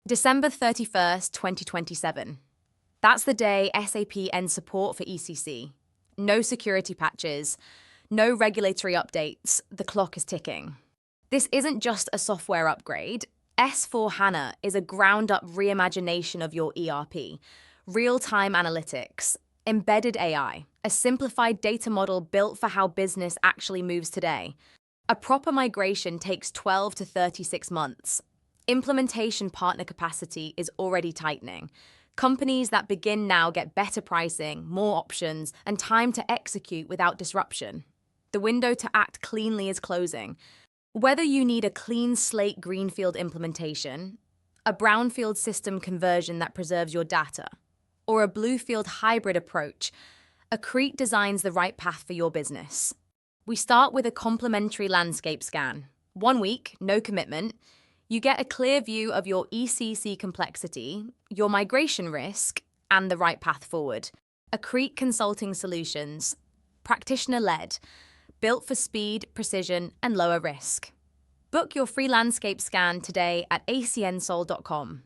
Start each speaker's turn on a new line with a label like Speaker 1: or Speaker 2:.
Speaker 1: December 31st, 2027. That's the day SAP ends support for ECC. No security patches, no regulatory updates, the clock is ticking. This isn't just a software upgrade. S/4HANA is a ground-up reimagination of your ERP, real-time analytics, embedded AI, a simplified data model built for how business actually moves today. A proper migration takes 12 to 36 months. Implementation partner capacity is already tightening. Companies that begin now get better pricing, more options, and time to execute without disruption. The window to act cleanly is closing. Whether you need a clean slate Greenfield implementation, a Brownfield system conversion that preserves your data, or a Bluefield hybrid approach, Accrete designs the right path for your business. We start with a complimentary landscape scan. 1 week, no commitment. You get a clear view of your ECC complexity, your migration risk, and the right path forward. Accrete Consulting Solutions, practitioner-led, built for speed, precision, and lower risk. Book your free landscape scan today at acnsol.com.